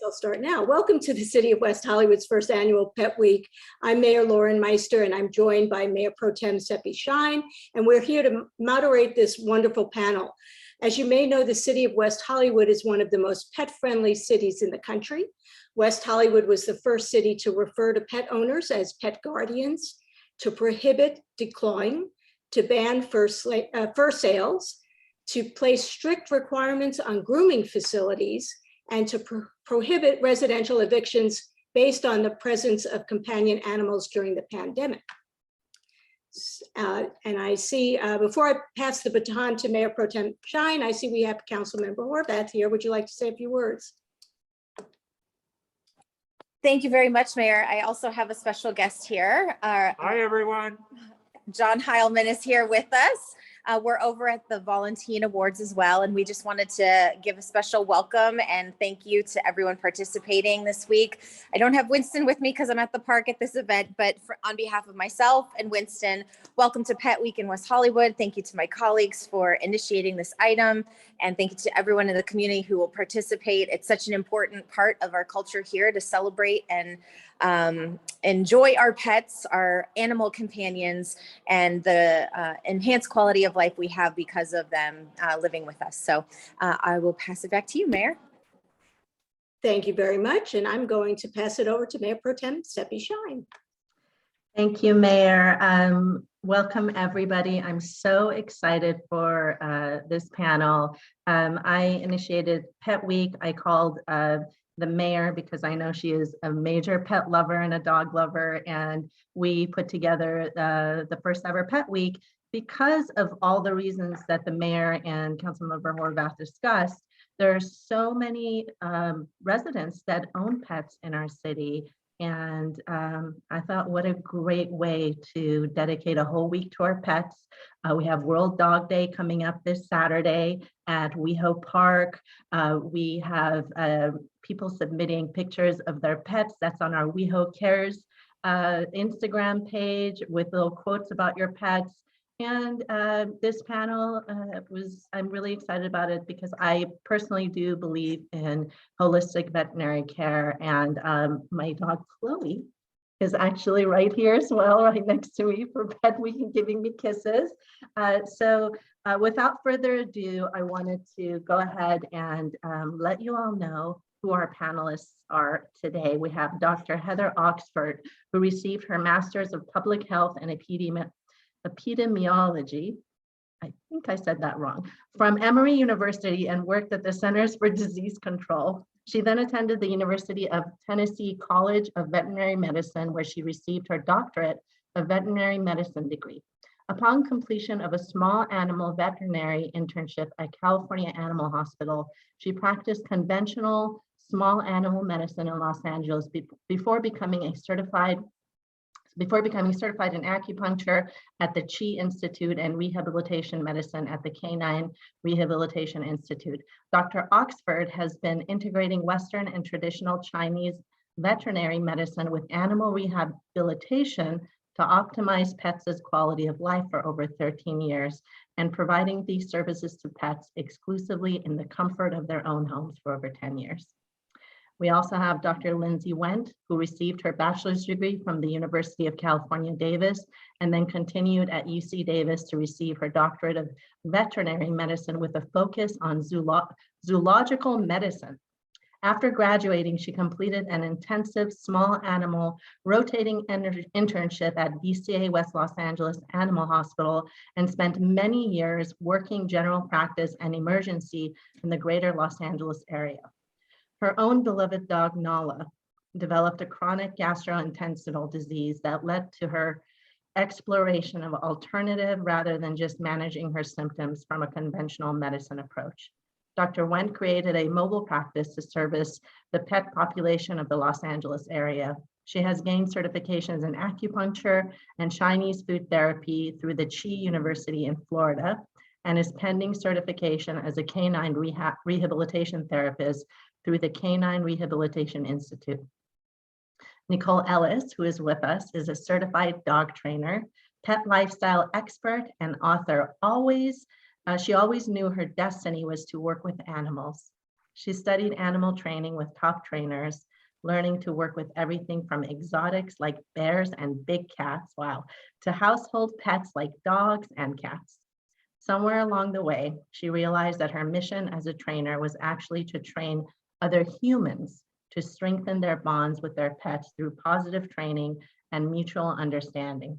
I'll start now. Welcome to the City of West Hollywood's first annual Pet Week. I'm Mayor Lauren Meister, and I'm joined by Mayor Pro Tem Sepi Shyne, and we're here to moderate this wonderful panel. As you may know, the City of West Hollywood is one of the most pet-friendly cities in the country. West Hollywood was the first city to refer to pet owners as pet guardians, to prohibit declawing, to ban fur sales, to place strict requirements on grooming facilities, and to prohibit residential evictions based on the presence of companion animals during the pandemic. And I see, before I pass the baton to Mayor Pro Tem Shyne, I see we have Councilmember Horvath here. Would you like to say a few words? Thank you very much, Mayor. I also have a special guest here. Hi, everyone. John Heilman is here with us. We're over at the Volunteer Awards as well, and we just wanted to give a special welcome and thank you to everyone participating this week. I don't have Winston with me because I'm at the park at this event, but on behalf of myself and Winston, welcome to Pet Week in West Hollywood. Thank you to my colleagues for initiating this item, and thank you to everyone in the community who will participate. It's such an important part of our culture here to celebrate and enjoy our pets, our animal companions, and the enhanced quality of life we have because of them living with us. So I will pass it back to you, Mayor. Thank you very much. And I'm going to pass it over to Mayor Pro Tem Sepi Shyne. Thank you, Mayor. Welcome, everybody. I'm so excited for this panel. I initiated Pet Week. I called the mayor because I know she is a major pet lover and a dog lover, and we put together the first ever Pet Week because of all the reasons that the mayor and Councilmember Horvath discussed. There's so many residents that own pets in our city, and I thought, what a great way to dedicate a whole week to our pets. We have World Dog Day coming up this Saturday at WeHo Park. We have people submitting pictures of their pets. That's on our WeHo Cares Instagram page with little quotes about your pets. And this panel I'm really excited about it because I personally do believe in holistic veterinary care, and my dog Chloe is actually right here as well, right next to me for Pet Week and giving me kisses. So without further ado, I wanted to go ahead and let you all know who our panelists are today. We have Dr. Heather Oxford, who received her Master's of Public Health and Epidemiology, I think I said that wrong, from Emory University and worked at the Centers for Disease Control. She then attended the University of Tennessee College of Veterinary Medicine, where she received her doctorate of veterinary medicine degree. Upon completion of a small animal veterinary internship at California Animal Hospital, she practiced conventional small animal medicine in Los Angeles before becoming certified in acupuncture at the Chi Institute and rehabilitation medicine at the Canine Rehabilitation Institute. Dr. Oxford has been integrating Western and traditional Chinese veterinary medicine with animal rehabilitation to optimize pets' quality of life for over 13 years and providing these services to pets exclusively in the comfort of their own homes for over 10 years. We also have Dr. Lindsey Wendt, who received her bachelor's degree from the University of California, Davis, and then continued at UC Davis to receive her doctorate of veterinary medicine with a focus on zoological medicine. After graduating, she completed an intensive small animal rotating internship at VCA West Los Angeles Animal Hospital and spent many years working general practice and emergency in the greater Los Angeles area. Her own beloved dog, Nala, developed a chronic gastrointestinal disease that led to her exploration of alternative rather than just managing her symptoms from a conventional medicine approach. Dr. Wendt created a mobile practice to service the pet population of the Los Angeles area. She has gained certifications in acupuncture and Chinese food therapy through the Chi University in Florida, and is pending certification as a canine rehabilitation therapist through the Canine Rehabilitation Institute. Nicole Ellis, who is with us, is a certified dog trainer, pet lifestyle expert, and author. She always knew her destiny was to work with animals. She studied animal training with top trainers, learning to work with everything from exotics like bears and big cats, wow, to household pets like dogs and cats. Somewhere along the way, she realized that her mission as a trainer was actually to train other humans to strengthen their bonds with their pets through positive training and mutual understanding.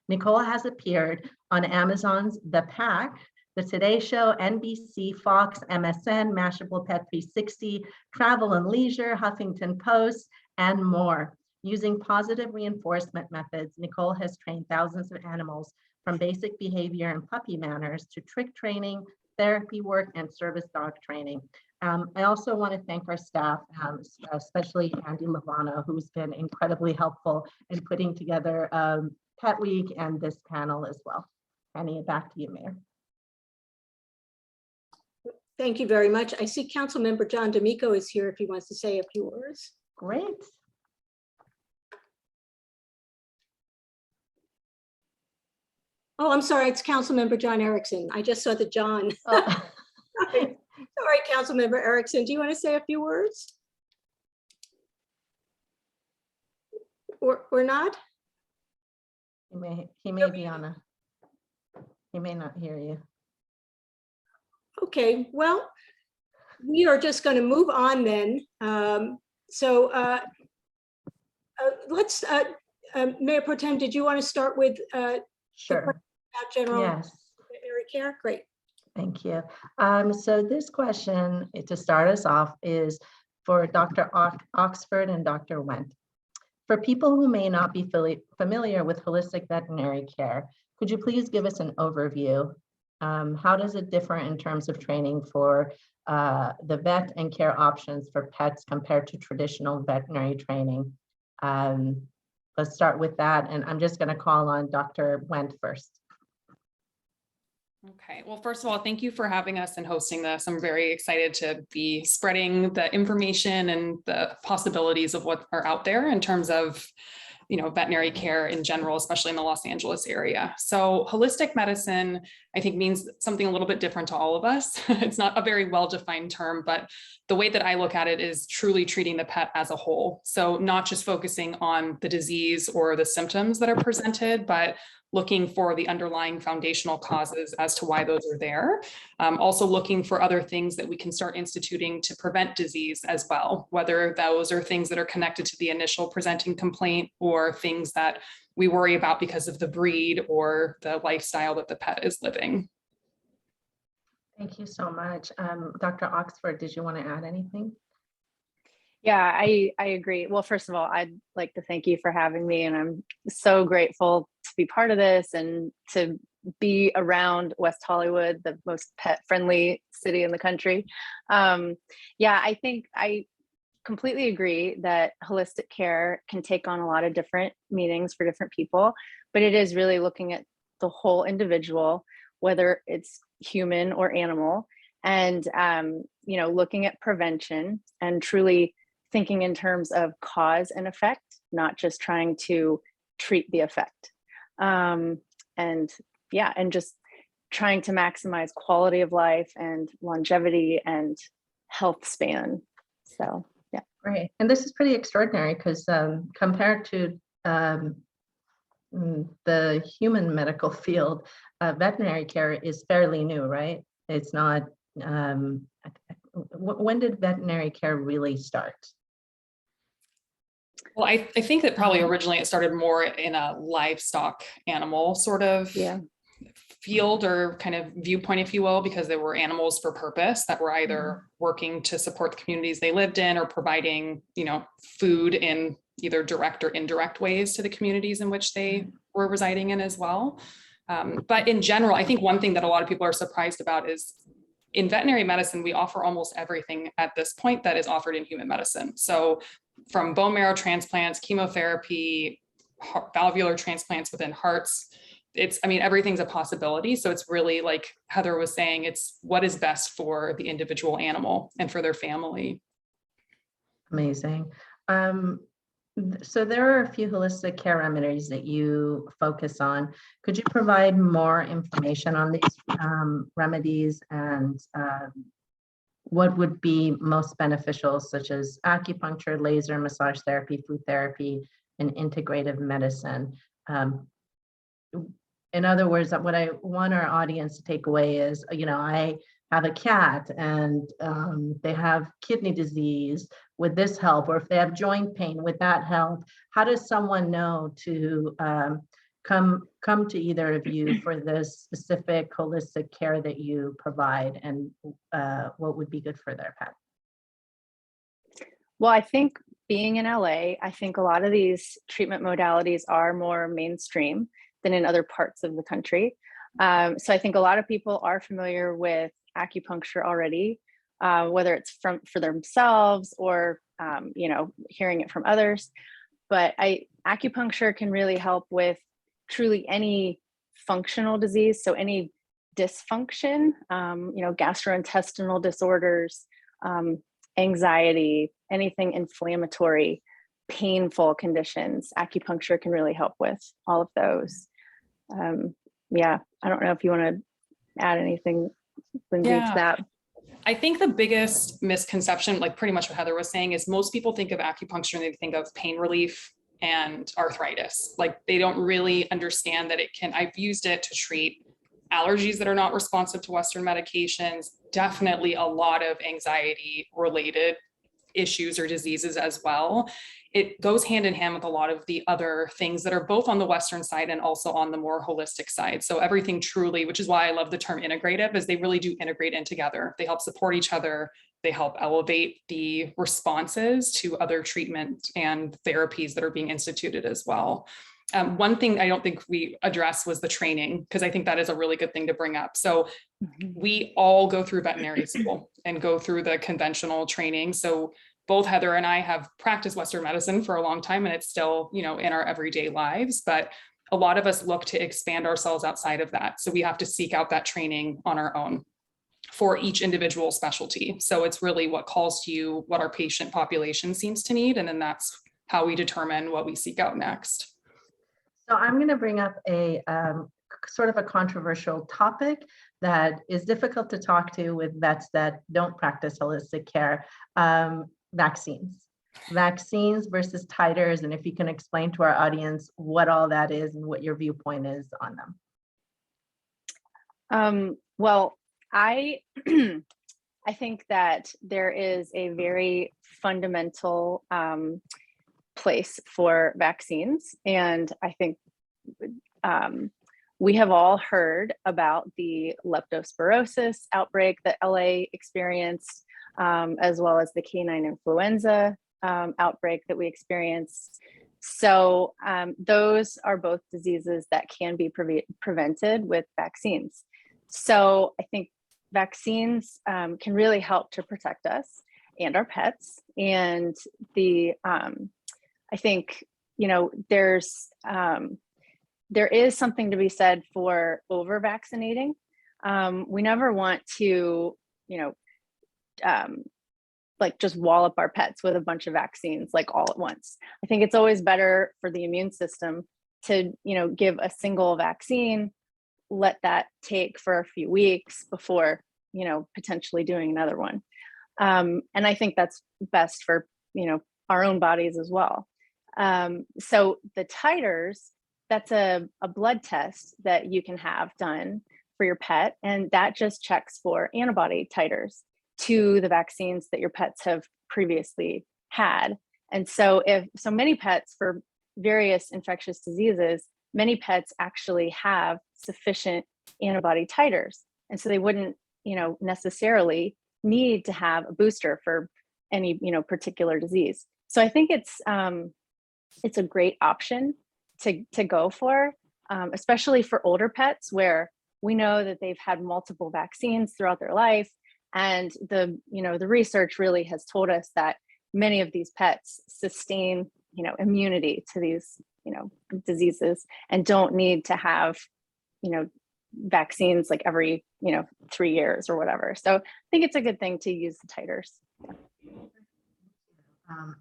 Nicole has appeared on Amazon's The Pack, The Today Show, NBC, Fox, MSN, Mashable Pet 360, Travel and Leisure, Huffington Post, and more. Using positive reinforcement methods, Nicole has trained thousands of animals from basic behavior and puppy manners to trick training, therapy work, and service dog training. I also want to thank our staff, especially Andy Lavano, who's been incredibly helpful in putting together Pet Week and this panel as well. Annie, back to you, Mayor. Thank you very much. I see Councilmember John D'Amico is here if he wants to say a few words. Great. Oh, I'm sorry, it's Councilmember John Erickson. I just saw the John. Oh. Sorry, Councilmember Erickson. Do you want to say a few words? Or not? He may be on he may not hear you. Okay, well, we are just going to move on then. Let's, Mayor Pro Tem, did you want to start with Sure. about general Yes. veterinary care? Great. Thank you. So this question, to start us off, is for Dr. Oxford and Dr. Wendt. For people who may not be familiar with holistic veterinary care, could you please give us an overview? How does it differ in terms of training for the vet and care options for pets compared to traditional veterinary training? Let's start with that. And I'm just going to call on Dr. Wendt first. Okay, well, first of all, thank you for having us and hosting this. I'm very excited to be spreading the information and the possibilities of what are out there in terms of, you know, veterinary care in general, especially in the Los Angeles area. So holistic medicine, I think, means something a little bit different to all of us. It's not a very well-defined term, but the way that I look at it is truly treating the pet as a whole. So not just focusing on the disease or the symptoms that are presented, but looking for the underlying foundational causes as to why those are there. Also looking for other things that we can start instituting to prevent disease as well, whether those are things that are connected to the initial presenting complaint or things that we worry about because of the breed or the lifestyle that the pet is living. Thank you so much. Dr. Oxford, did you want to add anything? Yeah, I agree. Well, first of all, I'd like to thank you for having me, and I'm so grateful to be part of this and to be around West Hollywood, the most pet-friendly city in the country. Yeah, I think I completely agree that holistic care can take on a lot of different meanings for different people, but it is really looking at the whole individual, whether it's human or animal, and you know, looking at prevention and truly thinking in terms of cause and effect, not just trying to treat the effect. And yeah, and just trying to maximize quality of life and longevity and health span. So yeah. Great. And this is pretty extraordinary because compared to the human medical field, veterinary care is fairly new, right? It's not, when did veterinary care really start? Well, I think that probably originally it started more in a livestock animal sort of field or kind of viewpoint, if you will, because they were animals for purpose that were either working to support the communities they lived in or providing, you know, food in either direct or indirect ways to the communities in which they were residing in as well. But in general, I think one thing that a lot of people are surprised about is in veterinary medicine, we offer almost everything at this point that is offered in human medicine. So from bone marrow transplants, chemotherapy, valvular transplants within hearts, I mean, everything's a possibility. So it's really, like Heather was saying, it's what is best for the individual animal and for their family. Amazing. So there are a few holistic care remedies that you focus on. Could you provide more information on these remedies and what would be most beneficial, such as acupuncture, laser, massage therapy, food therapy, and integrative medicine. In other words, what I want our audience to take away is, I have a cat and they have kidney disease. Would this help? Or if they have joint pain, would that help? How does someone know to come to either of you for the specific holistic care that you provide, and what would be good for their pet? Well, I think being in LA, I think a lot of these treatment modalities are more mainstream than in other parts of the country. So I think a lot of people are familiar with acupuncture already, whether it's for themselves or hearing it from others. But acupuncture can really help with truly any functional disease. So any dysfunction, gastrointestinal disorders, anxiety, anything inflammatory, painful conditions, acupuncture can really help with all of those. I don't know if you want to add anything, Lindsey, to that. I think the biggest misconception, like pretty much what Heather was saying, is most people think of acupuncture and they think of pain relief and arthritis. Like they don't really understand that I've used it to treat allergies that are not responsive to Western medications, definitely a lot of anxiety related issues or diseases as well. It goes hand in hand with a lot of the other things that are both on the Western side and also on the more holistic side. So everything truly, which is why I love the term integrative, is they really do integrate in together. They help support each other. They help elevate the responses to other treatment and therapies that are being instituted as well. One thing I don't think we addressed was the training, because I think that is a really good thing to bring up. So we all go through veterinary school and go through the conventional training. So both Heather and I have practiced Western medicine for a long time, and it's still, in our everyday lives, but a lot of us look to expand ourselves outside of that. So we have to seek out that training on our own for each individual specialty. So it's really what calls to you, what our patient population seems to need. And then that's how we determine what we seek out next. So I'm going to bring up a sort of a controversial topic that is difficult to talk to with vets that don't practice holistic care. Vaccines versus titers, and if you can explain to our audience what all that is and what your viewpoint is on them. Well, I think that there is a very fundamental place for vaccines, and I think we have all heard about the leptospirosis outbreak that LA experienced, as well as the canine influenza outbreak that we experienced. So those are both diseases that can be prevented with vaccines. So I think vaccines can really help to protect us and our pets. And I think, there is something to be said for over vaccinating. We never want to, just wallop our pets with a bunch of vaccines like all at once. I think it's always better for the immune system to, give a single vaccine, let that take for a few weeks before, potentially doing another one. And I think that's best for, our own bodies as well. So the titers, that's a blood test that you can have done for your pet. And that just checks for antibody titers to the vaccines that your pets have previously had. And so many pets for various infectious diseases, many pets actually have sufficient antibody titers. And so they wouldn't, necessarily need to have a booster for any, particular disease. So I think it's a great option to go for, especially for older pets where we know that they've had multiple vaccines throughout their life. And the research really has told us that many of these pets sustain, immunity to these, diseases and don't need to have, vaccines like every, 3 years or whatever. So I think it's a good thing to use the titers.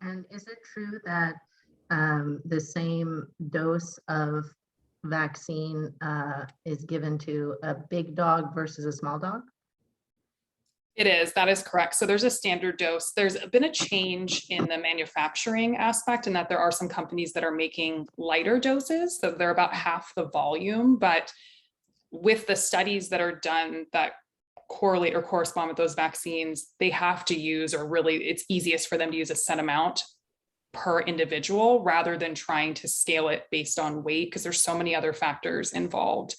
And is it true that the same dose of vaccine is given to a big dog versus a small dog? It is, that is correct. So there's a standard dose. There's been a change in the manufacturing aspect in that there are some companies that are making lighter doses. So they're about half the volume, but with the studies that are done that correlate or correspond with those vaccines, they have to use, or really it's easiest for them to use a set amount per individual rather than trying to scale it based on weight, because there's so many other factors involved.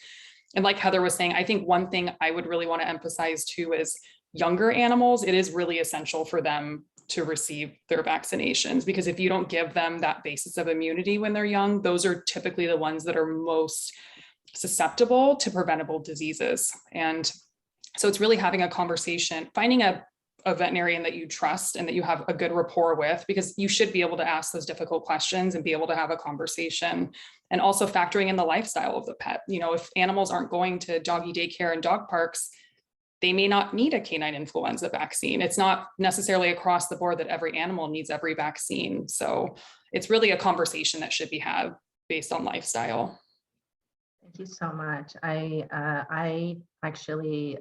And like Heather was saying, I think one thing I would really want to emphasize too is younger animals, it is really essential for them to receive their vaccinations, because if you don't give them that basis of immunity when they're young, those are typically the ones that are most susceptible to preventable diseases. And so it's really having a conversation, finding a veterinarian that you trust and that you have a good rapport with, because you should be able to ask those difficult questions and be able to have a conversation. And also factoring in the lifestyle of the pet. You know, if animals aren't going to doggy daycare and dog parks, they may not need a canine influenza vaccine. It's not necessarily across the board that every animal needs every vaccine. So it's really a conversation that should be had based on lifestyle. Thank you so much. I actually,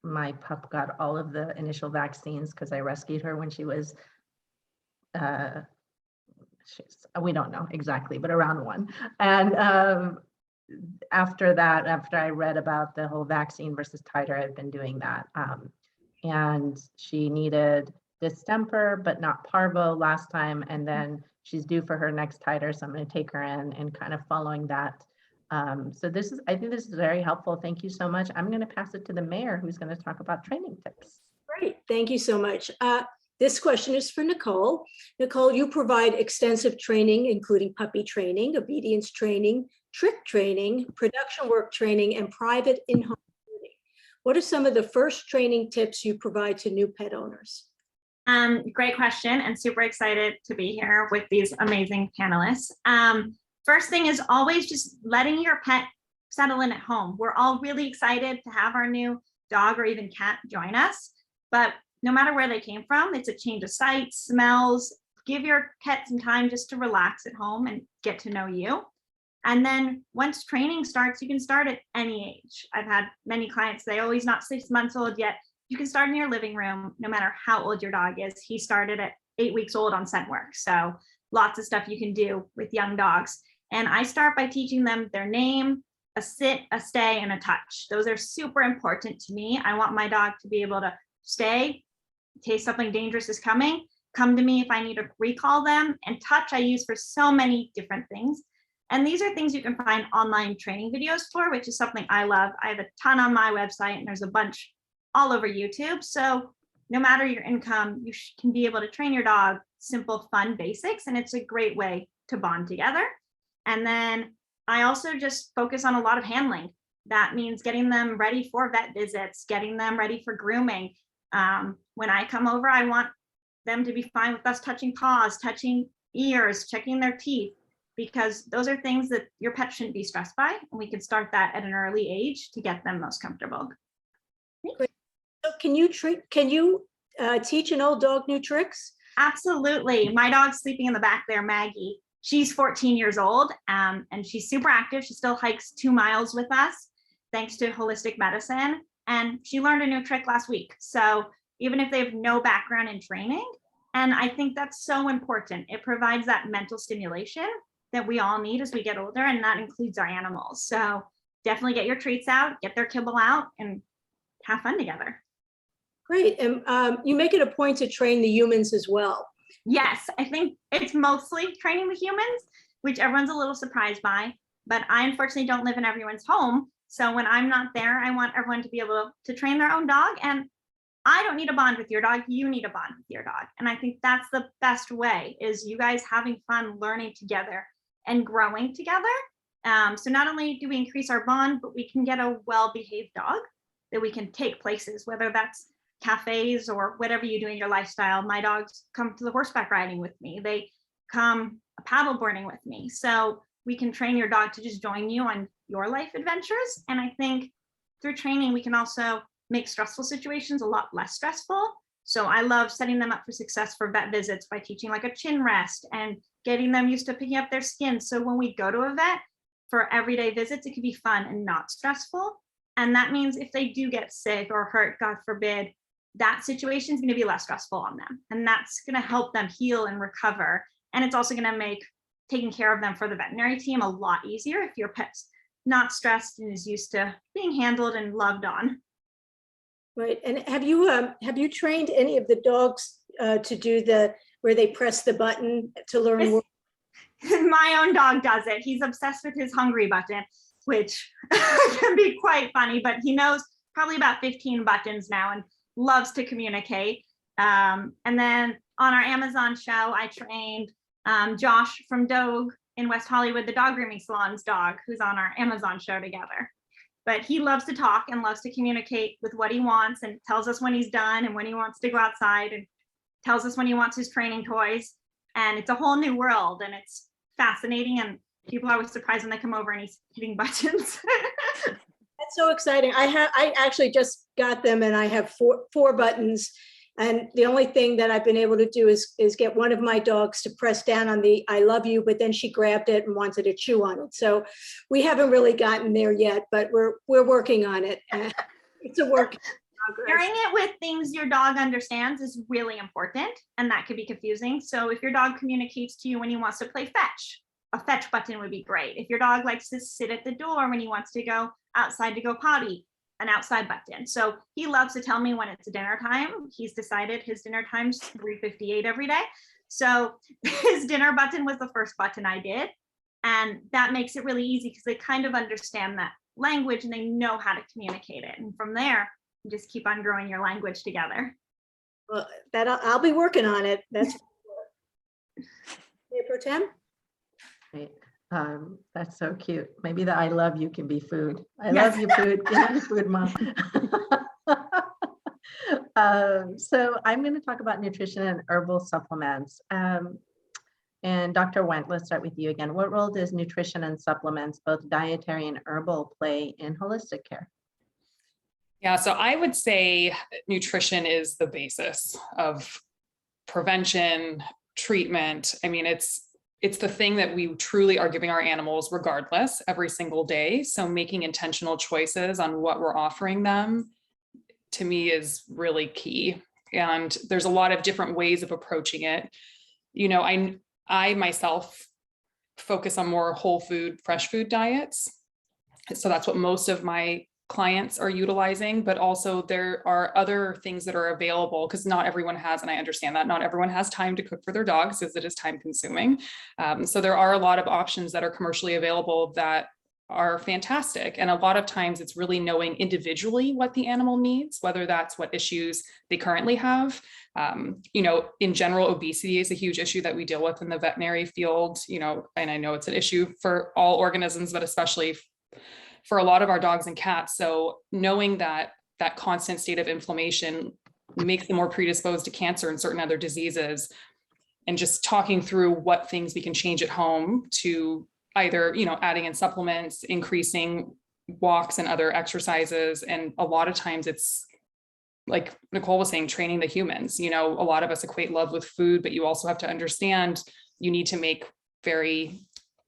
my pup got all of the initial vaccines because I rescued her when she was, we don't know exactly, but around 1. And after that, after I read about the whole vaccine versus titer, I've been doing that. And she needed distemper, but not parvo last time. And then she's due for her next titer. So I'm going to take her in and kind of following that. So this is, I think this is very helpful. Thank you so much. I'm going to pass it to the mayor, who's going to talk about training tips. Great, thank you so much. This question is for Nicole. Nicole, you provide extensive training, including puppy training, obedience training, trick training, production work training, and private in-home training. What are some of the first training tips you provide to new pet owners? Great question, and super excited to be here with these amazing panelists. First thing is always just letting your pet settle in at home. We're all really excited to have our new dog or even cat join us, but no matter where they came from, it's a change of sight, smells. Give your pet some time just to relax at home and get to know you. And then once training starts, you can start at any age. I've had many clients say, oh, he's not 6 months old yet. You can start in your living room, no matter how old your dog is. He started at 8 weeks old on scent work. So lots of stuff you can do with young dogs. And I start by teaching them their name, a sit, a stay, and a touch. Those are super important to me. I want my dog to be able to stay, taste something dangerous is coming, come to me if I need to recall them, and touch I use for so many different things. And these are things you can find online training videos for, which is something I love. I have a ton on my website, and there's a bunch all over YouTube. So no matter your income, you can be able to train your dog simple, fun basics, and it's a great way to bond together. And then I also just focus on a lot of handling. That means getting them ready for vet visits, getting them ready for grooming. When I come over, I want them to be fine with us touching paws, touching ears, checking their teeth, because those are things that your pet shouldn't be stressed by. And we can start that at an early age to get them most comfortable. Great. So can you teach an old dog new tricks? Absolutely. My dog's sleeping in the back there, Maggie. She's 14 years old, and she's super active. She still hikes 2 miles with us, thanks to holistic medicine. And she learned a new trick last week. So even if they have no background in training, and I think that's so important, it provides that mental stimulation that we all need as we get older, and that includes our animals. So definitely get your treats out, get their kibble out, and have fun together. Great, and you make it a point to train the humans as well. Yes, I think it's mostly training the humans, which everyone's a little surprised by, but I unfortunately don't live in everyone's home. So when I'm not there, I want everyone to be able to train their own dog. And I don't need a bond with your dog, you need a bond with your dog. And I think that's the best way, is you guys having fun learning together and growing together. So not only do we increase our bond, but we can get a well-behaved dog that we can take places, whether that's cafes or whatever you do in your lifestyle. My dogs come to the horseback riding with me. They come paddle boarding with me. So we can train your dog to just join you on your life adventures. And I think through training, we can also make stressful situations a lot less stressful. So I love setting them up for success for vet visits by teaching like a chin rest and getting them used to picking up their skin. So when we go to a vet for everyday visits, it can be fun and not stressful. And that means if they do get sick or hurt, God forbid, that situation is going to be less stressful on them. And that's going to help them heal and recover. And it's also going to make taking care of them for the veterinary team a lot easier if your pet's not stressed and is used to being handled and loved on. Right. And have you trained any of the dogs to do where they press the button to learn more? My own dog does it. He's obsessed with his hungry button, which can be quite funny, but he knows probably about 15 buttons now and loves to communicate. And then on our Amazon show, I trained Josh from Dogue in West Hollywood, the dog grooming salon's dog, who's on our Amazon show together. But he loves to talk and loves to communicate with what he wants and tells us when he's done and when he wants to go outside and tells us when he wants his training toys. And it's a whole new world and it's fascinating. And people are always surprised when they come over and he's hitting buttons. That's so exciting. I actually just got them and I have four buttons. And the only thing that I've been able to do is get one of my dogs to press down on the "I love you," but then she grabbed it and wanted to chew on it. So we haven't really gotten there yet, but we're working on it. It's a work in progress. Pairing it with things your dog understands is really important, and that could be confusing. So if your dog communicates to you when he wants to play fetch, a fetch button would be great. If your dog likes to sit at the door when he wants to go outside to go potty, an outside button. So he loves to tell me when it's dinner time. He's decided his dinner time's 3:58 every day. So his dinner button was the first button I did. And that makes it really easy because they kind of understand that language and they know how to communicate it. And from there, you just keep on growing your language together. Well, I'll be working on it. That's Mayor Pro Tem? Great. That's so cute. Maybe the "I love you" can be food. I Yes. love you, food. Give me food, Mom. So I'm going to talk about nutrition and herbal supplements. And Dr. Wendt, let's start with you again. What role does nutrition and supplements, both dietary and herbal, play in holistic care? Yeah, so I would say nutrition is the basis of prevention, treatment. I mean, it's the thing that we truly are giving our animals regardless every single day. So making intentional choices on what we're offering them, to me, is really key. And there's a lot of different ways of approaching it. You know, I myself focus on more whole food, fresh food diets. So that's what most of my clients are utilizing, but also there are other things that are available because not everyone has, and I understand that not everyone has time to cook for their dogs as it is time consuming. So there are a lot of options that are commercially available that are fantastic. And a lot of times it's really knowing individually what the animal needs, whether that's what issues they currently have. You know, in general, obesity is a huge issue that we deal with in the veterinary field, you know, and I know it's an issue for all organisms, but especially for a lot of our dogs and cats. So knowing that that constant state of inflammation makes them more predisposed to cancer and certain other diseases, and just talking through what things we can change at home to either, you know, adding in supplements, increasing walks and other exercises. And a lot of times it's like Nicole was saying, training the humans. You know, a lot of us equate love with food, but you also have to understand you need to make very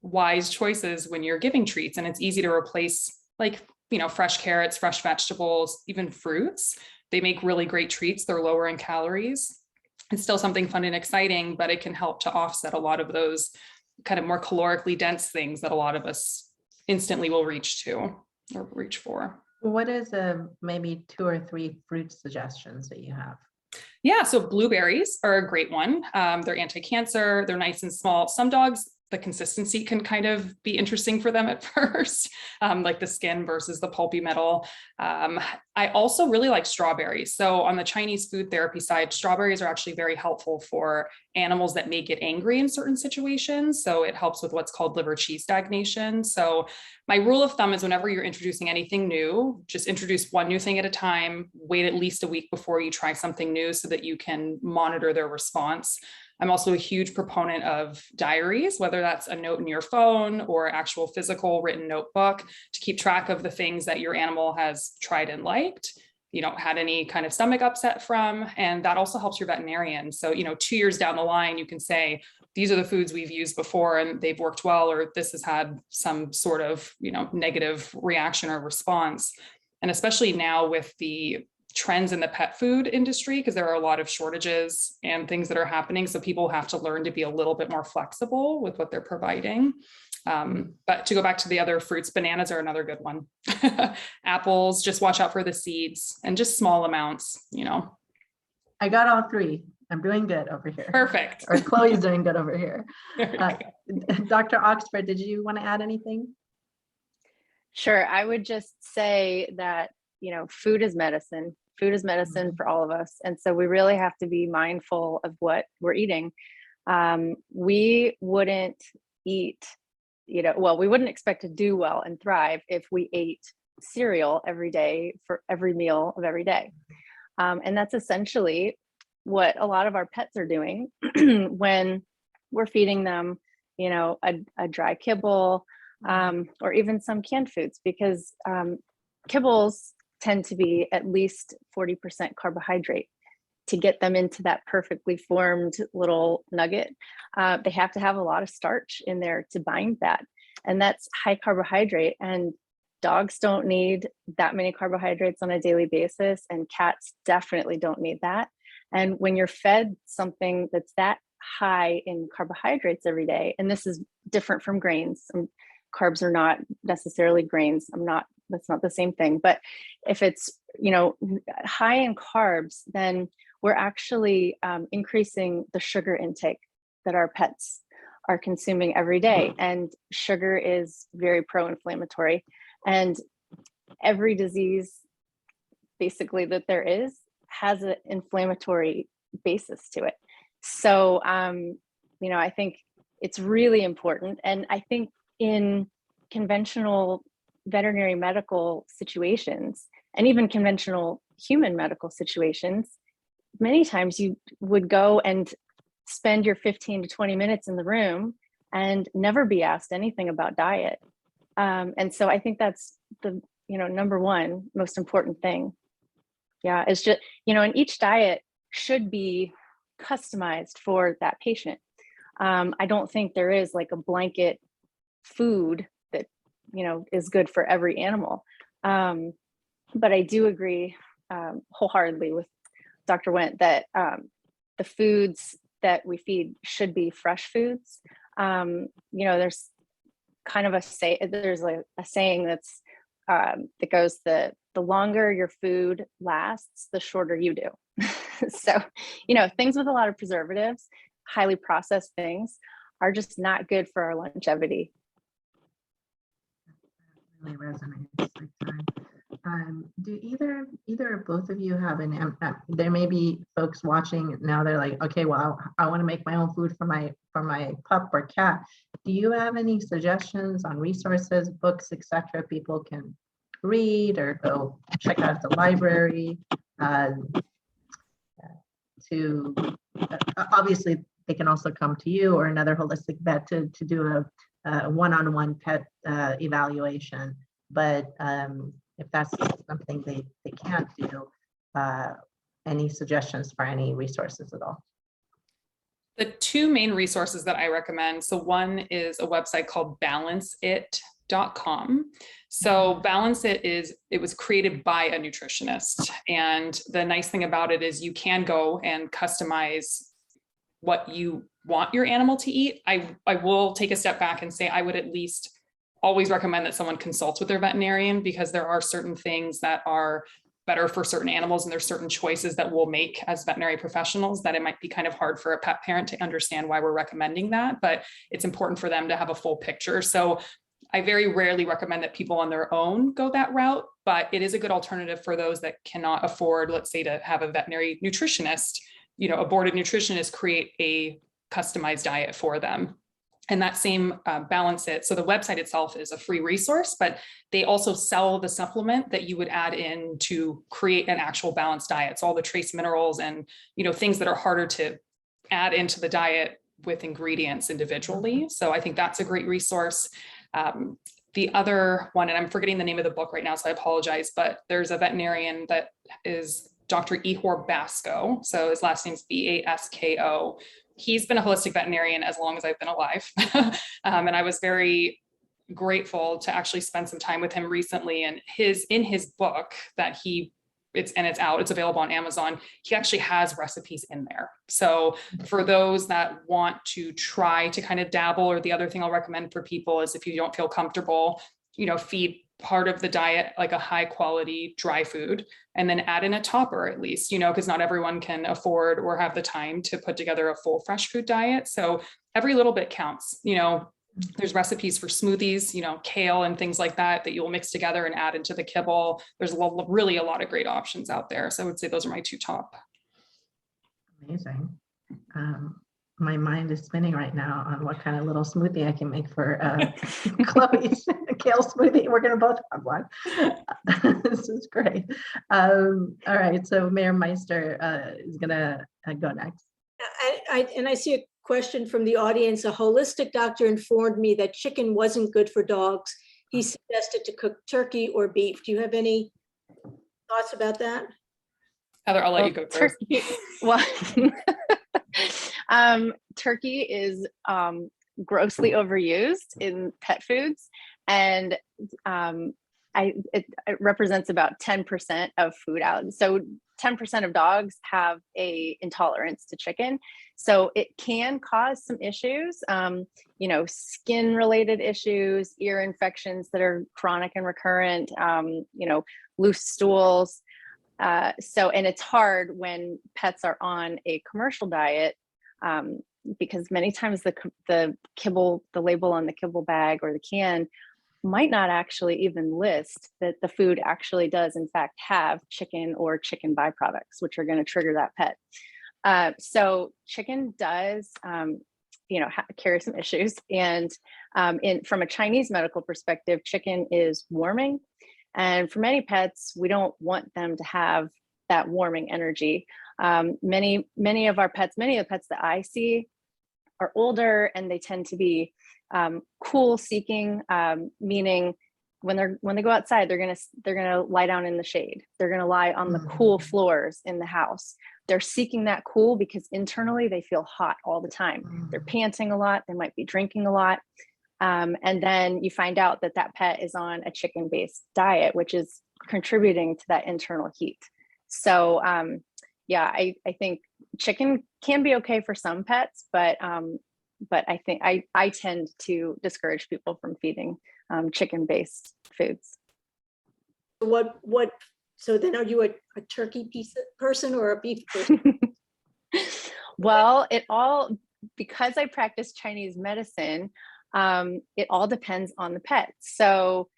wise choices when you're giving treats. And it's easy to replace, like, you know, fresh carrots, fresh vegetables, even fruits. They make really great treats. They're lower in calories. It's still something fun and exciting, but it can help to offset a lot of those kind of more calorically dense things that a lot of us instantly will reach to or reach for. What is maybe 2 or 3 fruit suggestions that you have? Yeah, so blueberries are a great one. They're anti-cancer, they're nice and small. Some dogs, the consistency can kind of be interesting for them at first, like the skin versus the pulpy metal. I also really like strawberries. So on the Chinese food therapy side, strawberries are actually very helpful for animals that may get angry in certain situations. So it helps with what's called liver qi stagnation. So my rule of thumb is whenever you're introducing anything new, just introduce one new thing at a time, wait at least a week before you try something new so that you can monitor their response. I'm also a huge proponent of diaries, whether that's a note in your phone or actual physical written notebook, to keep track of the things that your animal has tried and liked, you know, had any kind of stomach upset from. And that also helps your veterinarian. So, you know, 2 years down the line, you can say, these are the foods we've used before and they've worked well, or this has had some sort of, you know, negative reaction or response. And especially now with the trends in the pet food industry, because there are a lot of shortages and things that are happening. So people have to learn to be a little bit more flexible with what they're providing. But to go back to the other fruits, bananas are another good one. Apples, just watch out for the seeds and just small amounts, you know. I got all three. I'm doing good over here. Perfect. Or Chloe's doing good over here. There you go. Dr. Oxford, did you want to add anything? Sure. I would just say that, you know, food is medicine. Food is medicine for all of us. And so we really have to be mindful of what we're eating. We wouldn't eat, you know, well, we wouldn't expect to do well and thrive if we ate cereal every day for every meal of every day. And that's essentially what a lot of our pets are doing when we're feeding them, you know, a dry kibble, or even some canned foods, because kibbles tend to be at least 40% carbohydrate to get them into that perfectly formed little nugget. They have to have a lot of starch in there to bind that. And that's high carbohydrate. And dogs don't need that many carbohydrates on a daily basis. And cats definitely don't need that. And when you're fed something that's that high in carbohydrates every day, and this is different from grains. Carbs are not necessarily grains. That's not the same thing. But if it's, you know, high in carbs, then we're actually increasing the sugar intake that our pets are consuming every day. And sugar is very pro-inflammatory. And every disease basically that there is has an inflammatory basis to it. So, you know, I think it's really important. And I think in conventional veterinary medical situations, and even conventional human medical situations, many times you would go and spend your 15 to 20 minutes in the room and never be asked anything about diet. And so I think that's the, you know, number one most important thing. Yeah, it's just, you know, and each diet should be customized for that patient. I don't think there is like a blanket food that, you know, is good for every animal. But I do agree wholeheartedly with Dr. Wendt that the foods that we feed should be fresh foods. You know, there's kind of a saying that's that goes, the longer your food lasts, the shorter you do. So, you know, things with a lot of preservatives, highly processed things, are just not good for our longevity. Really resonates big time. Do either or both of you have there may be folks watching now, they're like, okay, well, I want to make my own food for my pup or cat. Do you have any suggestions on resources, books, etc. people can read or go check out at the library? To obviously they can also come to you or another holistic vet to do a one-on-one pet evaluation. But if that's something they can't do, any suggestions for any resources at all? The two main resources that I recommend. So one is a website called balanceit.com. So Balance It was created by a nutritionist. And the nice thing about it is you can go and customize what you want your animal to eat. I will take a step back and say I would at least always recommend that someone consults with their veterinarian, because there are certain things that are better for certain animals, and there's certain choices that we'll make as veterinary professionals that it might be kind of hard for a pet parent to understand why we're recommending that, but it's important for them to have a full picture. So I very rarely recommend that people on their own go that route, but it is a good alternative for those that cannot afford, let's say, to have a veterinary nutritionist, you know, a boarded nutritionist create a customized diet for them. And that same Balance It. So the website itself is a free resource, but they also sell the supplement that you would add in to create an actual balanced diet. So all the trace minerals and, you know, things that are harder to add into the diet with ingredients individually. So I think that's a great resource. The other one, and I'm forgetting the name of the book right now, so I apologize, but there's a veterinarian that is Dr. Igor Basco. So his last name is Basko. He's been a holistic veterinarian as long as I've been alive. And I was very grateful to actually spend some time with him recently. And in his book that he it's out, it's available on Amazon. He actually has recipes in there. So for those that want to try to kind of dabble, or the other thing I'll recommend for people is if you don't feel comfortable, feed part of the diet like a high quality dry food, and then add in a topper at least, because not everyone can afford or have the time to put together a full fresh food diet. So every little bit counts. There's recipes for smoothies, kale and things like that you'll mix together and add into the kibble. There's really a lot of great options out there. So I would say those are my two top. Amazing. My mind is spinning right now on what kind of little smoothie I can make for Chloe's kale smoothie. We're going to both have one. This is great. All right, so Mayor Meister is going to go next. I see a question from the audience. A holistic doctor informed me that chicken wasn't good for dogs. He suggested to cook turkey or beef. Do you have any thoughts about that? Heather, I'll let you go first. Turkey, turkey is grossly overused in pet foods, and it represents about 10% of food allergies. So 10% of dogs have a intolerance to chicken. So it can cause some issues, skin related issues, ear infections that are chronic and recurrent, loose stools. And it's hard when pets are on a commercial diet, because many times the kibble, the label on the kibble bag or the can might not actually even list that the food actually does in fact have chicken or chicken byproducts, which are going to trigger that pet. So chicken does, carry some issues. And from a Chinese medical perspective, chicken is warming. And for many pets, we don't want them to have that warming energy. Many of the pets that I see are older, and they tend to be cool seeking, meaning when they go outside, they're gonna lie down in the shade. They're gonna lie on the cool floors in the house. They're seeking that cool because internally they feel hot all the time. They're panting a lot. They might be drinking a lot. And then you find out that pet is on a chicken-based diet, which is contributing to that internal heat. So I think chicken can be okay for some pets, but I think I tend to discourage people from feeding chicken-based foods. So then are you a turkey person or a beef person? Well, because I practice Chinese medicine, it all depends on the pet. So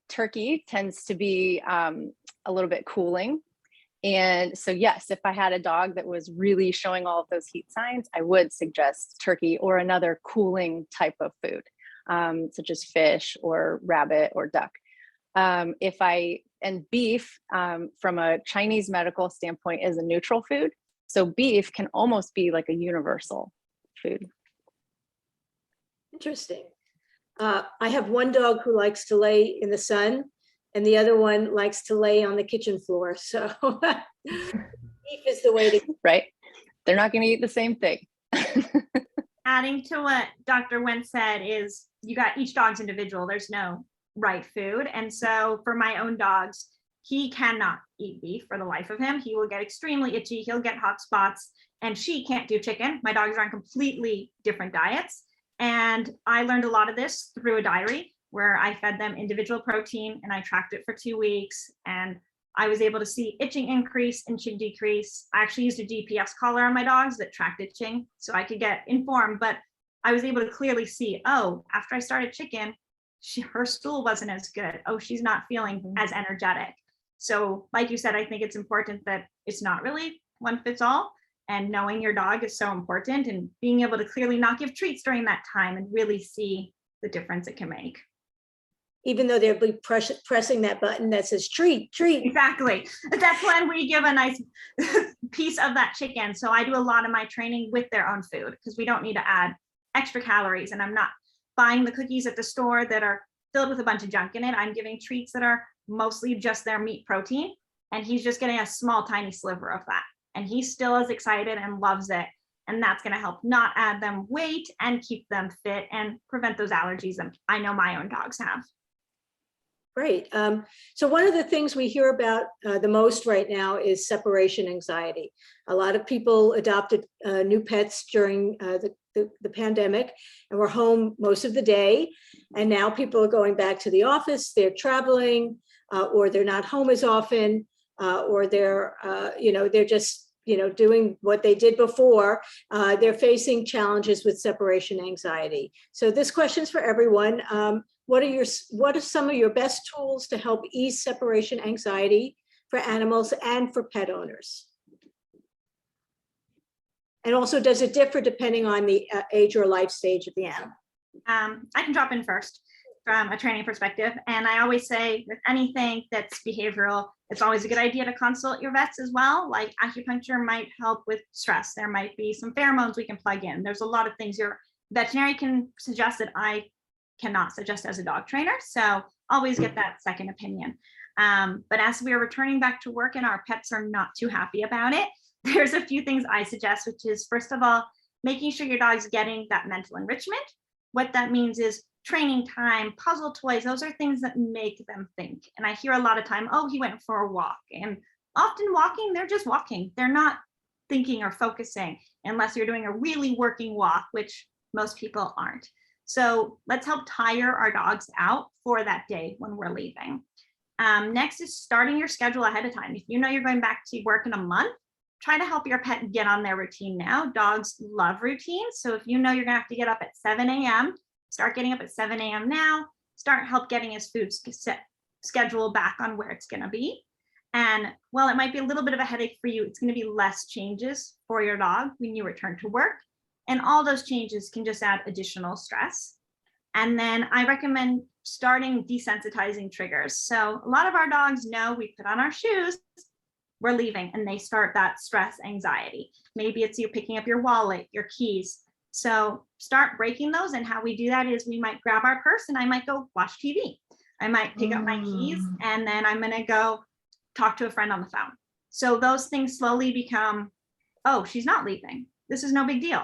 turkey tends to be a little bit cooling. And so, yes, if I had a dog that was really showing all of those heat signs, I would suggest turkey or another cooling type of food, such as fish or rabbit or duck. And beef, from a Chinese medical standpoint, is a neutral food. So beef can almost be like a universal food. Interesting. I have one dog who likes to lay in the sun, and the other one likes to lay on the kitchen floor. So beef is the way to go. Right. They're not going to eat the same thing. Adding to what Dr. Wendt said is each dog's individual. There's no right food. And so for my own dogs, he cannot eat beef for the life of him. He will get extremely itchy. He'll get hot spots, and she can't do chicken. My dogs are on completely different diets. And I learned a lot of this through a diary where I fed them individual protein, and I tracked it for 2 weeks, and I was able to see itching increase, itching decrease. I actually used a GPS collar on my dogs that tracked itching so I could get informed, but I was able to clearly see, after I started chicken, her stool wasn't as good. She's not feeling as energetic. So like you said, I think it's important that it's not really one fits all, and knowing your dog is so important, and being able to clearly not give treats during that time and really see the difference it can make. Even though they'll be pressing that button that says treat, treat. Exactly. That's when we give a nice piece of that chicken. So I do a lot of my training with their own food, because we don't need to add extra calories. And I'm not buying the cookies at the store that are filled with a bunch of junk in it. I'm giving treats that are mostly just their meat protein. And he's just getting a small, tiny sliver of that. And he still is excited and loves it. And that's going to help not add them weight and keep them fit and prevent those allergies that I know my own dogs have. Great. So one of the things we hear about the most right now is separation anxiety. A lot of people adopted new pets during the pandemic and were home most of the day. And now people are going back to the office, they're traveling, or they're not home as often, or they're, they're just, doing what they did before. They're facing challenges with separation anxiety. So this question's for everyone. What are some of your best tools to help ease separation anxiety for animals and for pet owners? And also, does it differ depending on the age or life stage of the animal? I can drop in first from a training perspective. And I always say with anything that's behavioral, it's always a good idea to consult your vets as well. Like acupuncture might help with stress. There might be some pheromones we can plug in. There's a lot of things your veterinary can suggest that I cannot suggest as a dog trainer. So always get that second opinion. But as we are returning back to work and our pets are not too happy about it, there's a few things I suggest, which is first of all, making sure your dog's getting that mental enrichment. What that means is training time, puzzle toys, those are things that make them think. And I hear a lot of time, oh, he went for a walk. And often walking, they're just walking. They're not thinking or focusing unless you're doing a really working walk, which most people aren't. So let's help tire our dogs out for that day when we're leaving. Next is starting your schedule ahead of time. If you know you're going back to work in a month, try to help your pet get on their routine now. Dogs love routines. So if you know you're gonna have to get up at 7 a.m., start getting up at 7 a.m. now, help getting his food schedule back on where it's gonna be. And while it might be a little bit of a headache for you, it's gonna be less changes for your dog when you return to work. And all those changes can just add additional stress. And then I recommend starting desensitizing triggers. So a lot of our dogs know we put on our shoes, we're leaving, and they start that stress anxiety. Maybe it's you picking up your wallet, your keys. So start breaking those. And how we do that is we might grab our purse and I might go watch TV. I might pick up my keys and then I'm gonna go talk to a friend on the phone. So those things slowly become, oh, she's not leaving. This is no big deal.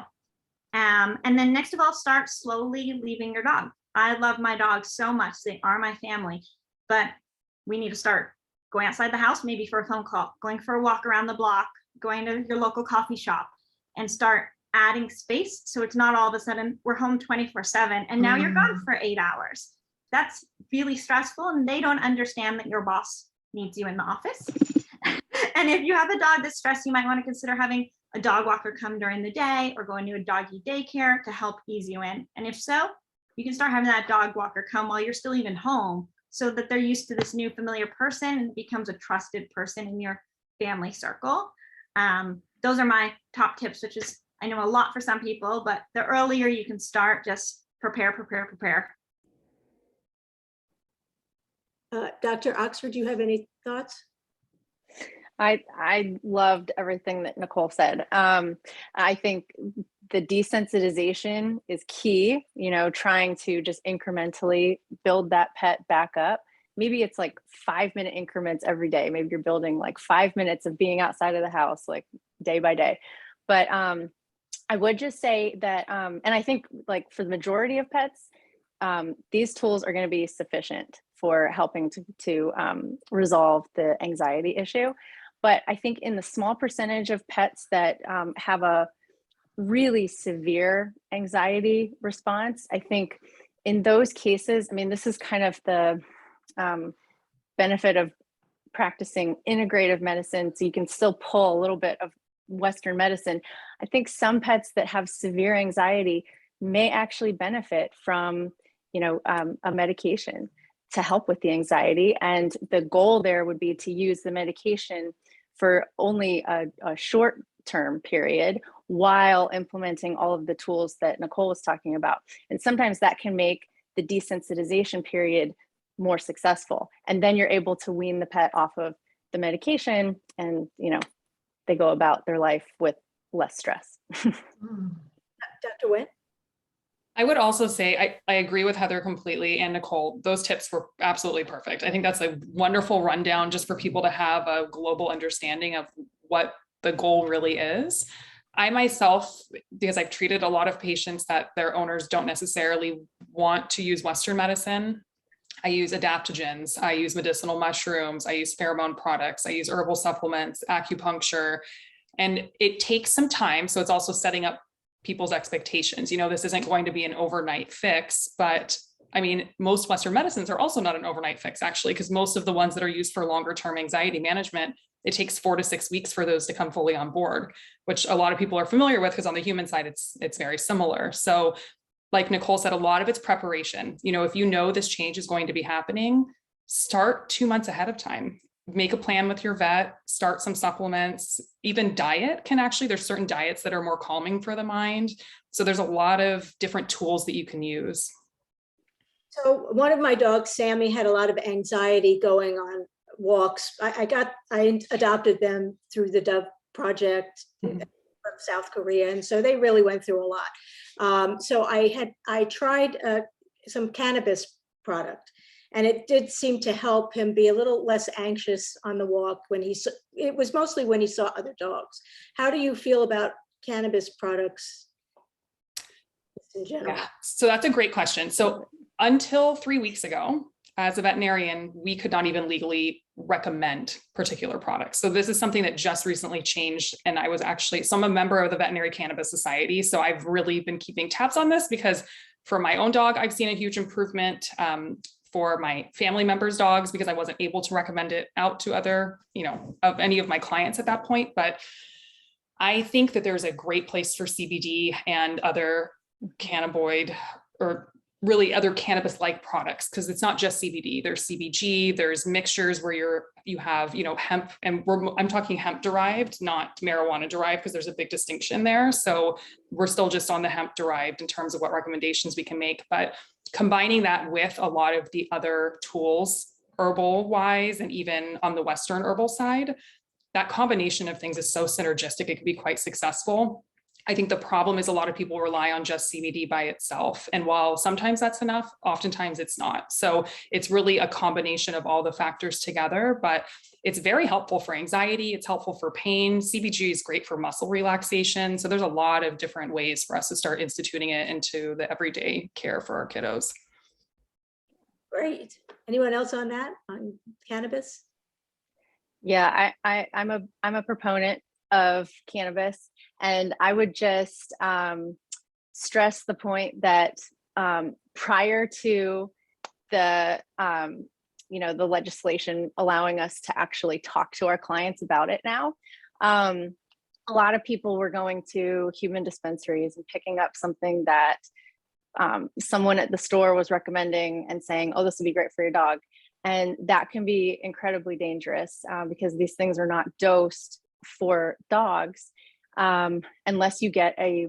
And then next of all, start slowly leaving your dog. I love my dogs so much. They are my family, but we need to start going outside the house, maybe for a phone call, going for a walk around the block, going to your local coffee shop, and start adding space. So it's not all of a sudden we're home 24/7 and now you're gone for 8 hours. That's really stressful. And they don't understand that your boss needs you in the office. And if you have a dog that's stressed, you might want to consider having a dog walker come during the day or going to a doggy daycare to help ease you in. And if so, you can start having that dog walker come while you're still even home so that they're used to this new familiar person and it becomes a trusted person in your family circle. Those are my top tips, which is, I know a lot for some people, but the earlier you can start, just prepare. Dr. Oxford, do you have any thoughts? I loved everything that Nicole said. I think the desensitization is key, trying to just incrementally build that pet back up. Maybe it's like 5-minute increments every day. Maybe you're building like 5 minutes of being outside of the house, like day by day. But I would just say that, and I think like for the majority of pets, these tools are going to be sufficient for helping to resolve the anxiety issue. But I think in the small percentage of pets that have a really severe anxiety response, I think in those cases, I mean, this is kind of the benefit of practicing integrative medicine. So you can still pull a little bit of Western medicine. I think some pets that have severe anxiety may actually benefit from, a medication to help with the anxiety. And the goal there would be to use the medication for only a short-term period while implementing all of the tools that Nicole was talking about. And sometimes that can make the desensitization period more successful. And then you're able to wean the pet off of the medication and, they go about their life with less stress. Dr. Wendt? I would also say I agree with Heather completely and Nicole. Those tips were absolutely perfect. I think that's a wonderful rundown just for people to have a global understanding of what the goal really is. I myself, because I've treated a lot of patients that their owners don't necessarily want to use Western medicine, I use adaptogens, I use medicinal mushrooms, I use pheromone products, I use herbal supplements, acupuncture, and it takes some time. So it's also setting up people's expectations. You know, this isn't going to be an overnight fix, but I mean, most Western medicines are also not an overnight fix, actually, because most of the ones that are used for longer term anxiety management, it takes 4 to 6 weeks for those to come fully on board, which a lot of people are familiar with, because on the human side, it's very similar. So like Nicole said, a lot of it's preparation. You know, if you know this change is going to be happening, start 2 months ahead of time. Make a plan with your vet, start some supplements, even diet can actually, there's certain diets that are more calming for the mind. So there's a lot of different tools that you can use. So one of my dogs, Sammy, had a lot of anxiety going on walks. I adopted them through the Dove Project from South Korea. And so they really went through a lot. So I tried some cannabis product, and it did seem to help him be a little less anxious on the walk it was mostly when he saw other dogs. How do you feel about cannabis products in general? Yeah, so that's a great question. So until 3 weeks ago, as a veterinarian, we could not even legally recommend particular products. So this is something that just recently changed. And I was actually, so I'm a member of the Veterinary Cannabis Society. So I've really been keeping tabs on this, because for my own dog, I've seen a huge improvement. For my family members' dogs, because I wasn't able to recommend it out to other, of any of my clients at that point. But I think that there's a great place for CBD and other cannabinoid, or really other cannabis-like products, because it's not just CBD. There's CBG, there's mixtures where you have hemp, and I'm talking hemp derived, not marijuana derived, because there's a big distinction there. So we're still just on the hemp derived in terms of what recommendations we can make, but combining that with a lot of the other tools, herbal wise, and even on the Western herbal side, that combination of things is so synergistic, it can be quite successful. I think the problem is a lot of people rely on just CBD by itself. And while sometimes that's enough, oftentimes it's not. So it's really a combination of all the factors together, but it's very helpful for anxiety. It's helpful for pain. CBG is great for muscle relaxation. So there's a lot of different ways for us to start instituting it into the everyday care for our kiddos. Great. Anyone else on that, on cannabis? Yeah, I'm a proponent of cannabis, and I would just stress the point that prior to the the legislation allowing us to actually talk to our clients about it now, a lot of people were going to human dispensaries and picking up something that someone at the store was recommending and saying, oh, this would be great for your dog. And that can be incredibly dangerous because these things are not dosed for dogs unless you get a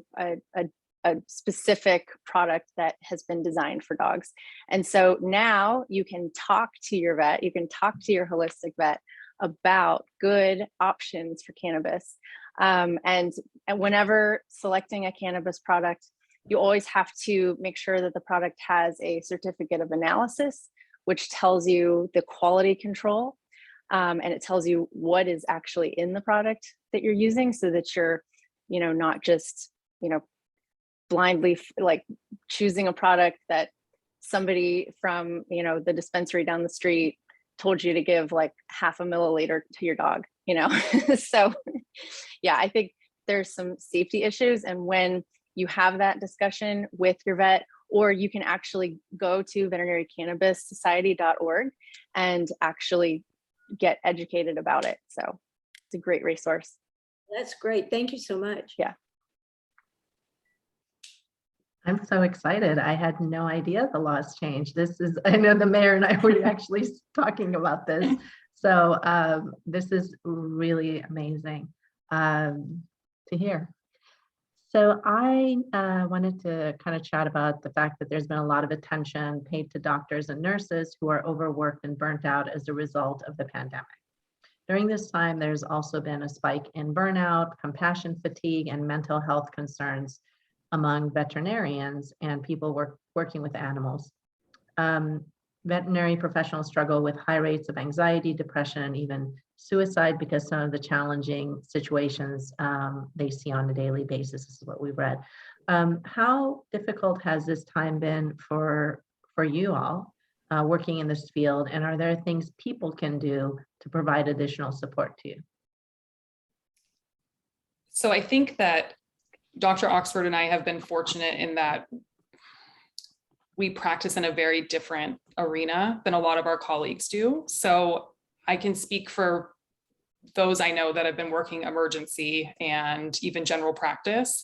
specific product that has been designed for dogs. And so now you can talk to your vet, you can talk to your holistic vet about good options for cannabis. And whenever selecting a cannabis product, you always have to make sure that the product has a certificate of analysis, which tells you the quality control. And it tells you what is actually in the product that you're using, so that you're, not just, blindly like choosing a product that somebody from, the dispensary down the street told you to give like 0.5 milliliter to your dog, So yeah, I think there's some safety issues. And when you have that discussion with your vet, or you can actually go to veterinarycannabissociety.org and actually get educated about it. So it's a great resource. That's great. Thank you so much. Yeah. I'm so excited. I had no idea the laws changed. I know the mayor and I were actually talking about this. So this is really amazing to hear. So I wanted to kind of chat about the fact that there's been a lot of attention paid to doctors and nurses who are overworked and burnt out as a result of the pandemic. During this time, there's also been a spike in burnout, compassion fatigue, and mental health concerns among veterinarians and people working with animals. Veterinary professionals struggle with high rates of anxiety, depression, and even suicide because some of the challenging situations they see on a daily basis. This is what we've read. How difficult has this time been for you all? working in this field? And are there things people can do to provide additional support to you? So I think that Dr. Oxford and I have been fortunate in that we practice in a very different arena than a lot of our colleagues do. So I can speak for those I know that have been working emergency and even general practice.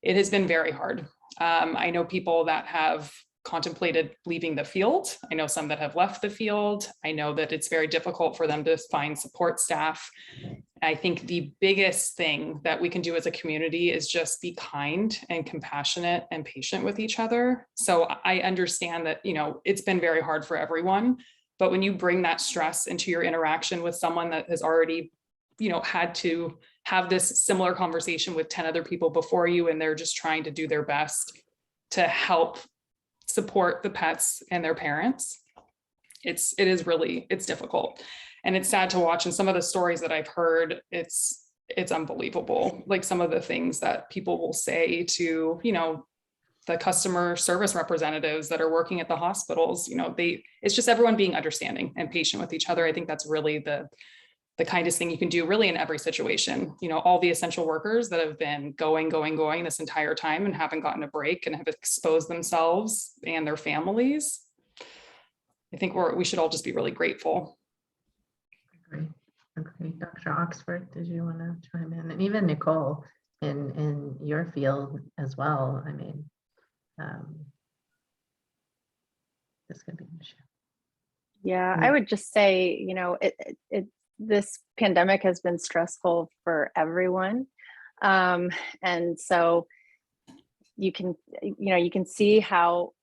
It has been very hard. I know people that have contemplated leaving the field. I know some that have left the field. I know that it's very difficult for them to find support staff. I think the biggest thing that we can do as a community is just be kind and compassionate and patient with each other. So I understand that, you know, it's been very hard for everyone, but when you bring that stress into your interaction with someone that has already, you know, had to have this similar conversation with 10 other people before you, and they're just trying to do their best to help support the pets and their parents, it's difficult. And it's sad to watch. And some of the stories that I've heard, it's unbelievable. Like some of the things that people will say to, you know, the customer service representatives that are working at the hospitals, you know, it's just everyone being understanding and patient with each other. I think that's really the kindest thing you can do really in every situation. You know, all the essential workers that have been going this entire time and haven't gotten a break and have exposed themselves and their families. I think we should all just be really grateful. Agree. Dr. Oxford, did you want to chime in? And even Nicole in your field as well. I mean, this could be an issue. Yeah, I would just say, you know, this pandemic has been stressful for everyone. And so you can see how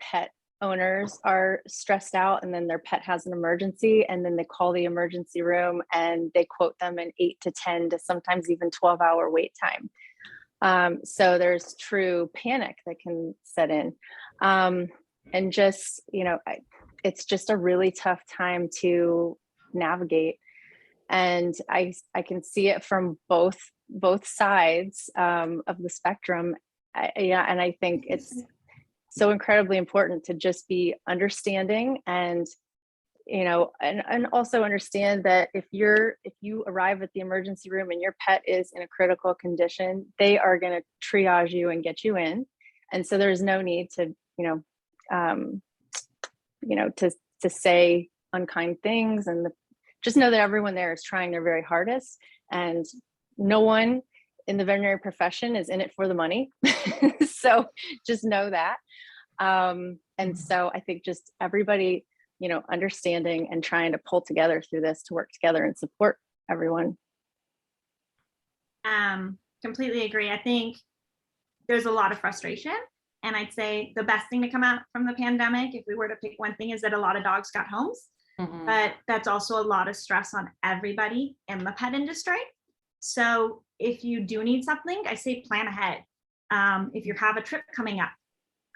pet owners are stressed out, and then their pet has an emergency, and then they call the emergency room and they quote them an 8 to 10 to sometimes even 12-hour wait time. So there's true panic that can set in. And just, you know, it's just a really tough time to navigate. And I can see it from both sides of the spectrum. And I think it's so incredibly important to just be understanding, and you know, and also understand that if you arrive at the emergency room and your pet is in a critical condition, they are going to triage you and get you in. And so there's no need to, to say unkind things, and just know that everyone there is trying their very hardest, and no one in the veterinary profession is in it for the money. So just know that. And so I think just everybody, you know, understanding and trying to pull together through this to work together and support everyone. Completely agree. I think there's a lot of frustration. And I'd say the best thing to come out from the pandemic, if we were to pick one thing, is that a lot of dogs got homes. Mm-hmm. But that's also a lot of stress on everybody in the pet industry. So if you do need something, I say plan ahead. If you have a trip coming up,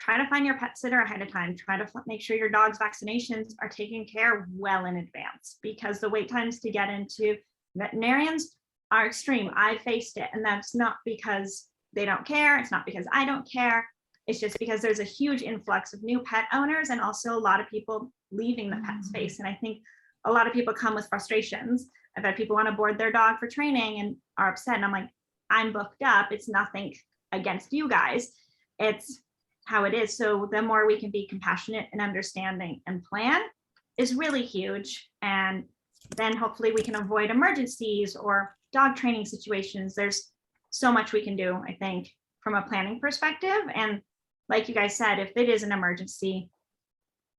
try to find your pet sitter ahead of time. Try to make sure your dog's vaccinations are taken care of well in advance, because the wait times to get into veterinarians are extreme. I faced it, and that's not because they don't care. It's not because I don't care. It's just because there's a huge influx of new pet owners, and also a lot of people leaving the pet space. And I think a lot of people come with frustrations. I've had people want to board their dog for training and are upset. And I'm like, I'm booked up. It's nothing against you guys. It's how it is. So the more we can be compassionate and understanding and plan is really huge. And then hopefully we can avoid emergencies or dog training situations. There's so much we can do, I think, from a planning perspective. And like you guys said, if it is an emergency,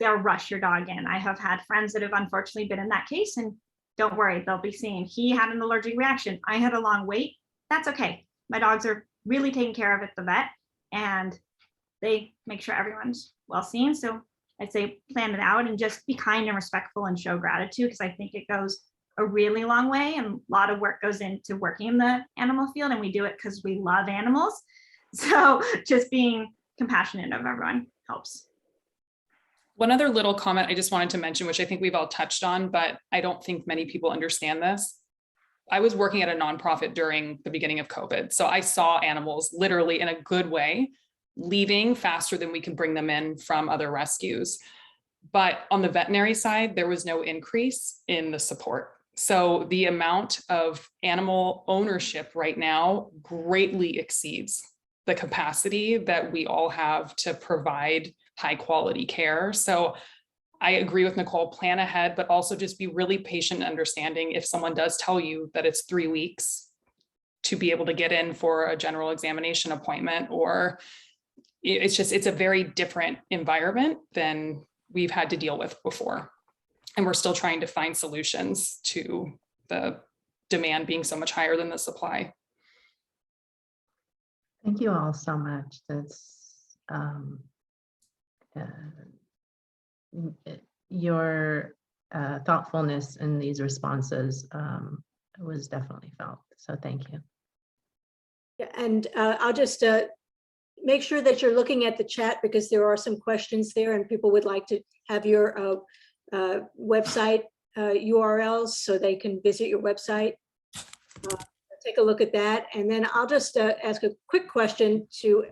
they'll rush your dog in. I have had friends that have unfortunately been in that case, and don't worry, they'll be seeing he had an allergic reaction. I had a long wait. That's okay. My dogs are really taken care of at the vet, and they make sure everyone's well seen. So I'd say plan it out and just be kind and respectful and show gratitude, because I think it goes a really long way, and a lot of work goes into working in the animal field, and we do it because we love animals. So just being compassionate of everyone helps. One other little comment I just wanted to mention, which I think we've all touched on, but I don't think many people understand this. I was working at a nonprofit during the beginning of COVID. So I saw animals literally in a good way leaving faster than we could bring them in from other rescues. But on the veterinary side, there was no increase in the support. So the amount of animal ownership right now greatly exceeds the capacity that we all have to provide high quality care. So I agree with Nicole, plan ahead, but also just be really patient and understanding if someone does tell you that it's 3 weeks to be able to get in for a general examination appointment, or it's a very different environment than we've had to deal with before. And we're still trying to find solutions to the demand being so much higher than the supply. Thank you all so much. That's your thoughtfulness in these responses was definitely felt. So thank you. Yeah, and I'll just make sure that you're looking at the chat, because there are some questions there and people would like to have your website URLs so they can visit your website. Take a look at that. And then I'll just ask a quick question to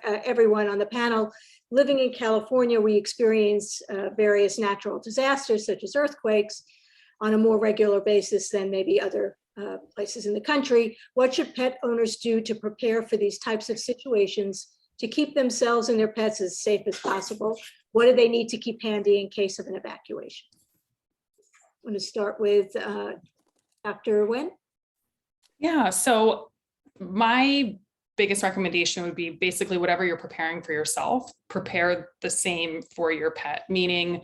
everyone on the panel. Living in California, we experience various natural disasters such as earthquakes on a more regular basis than maybe other places in the country. What should pet owners do to prepare for these types of situations to keep themselves and their pets as safe as possible? What do they need to keep handy in case of an evacuation? I'm going to start with Dr. Wendt. Yeah, so my biggest recommendation would be basically whatever you're preparing for yourself, prepare the same for your pet. Meaning,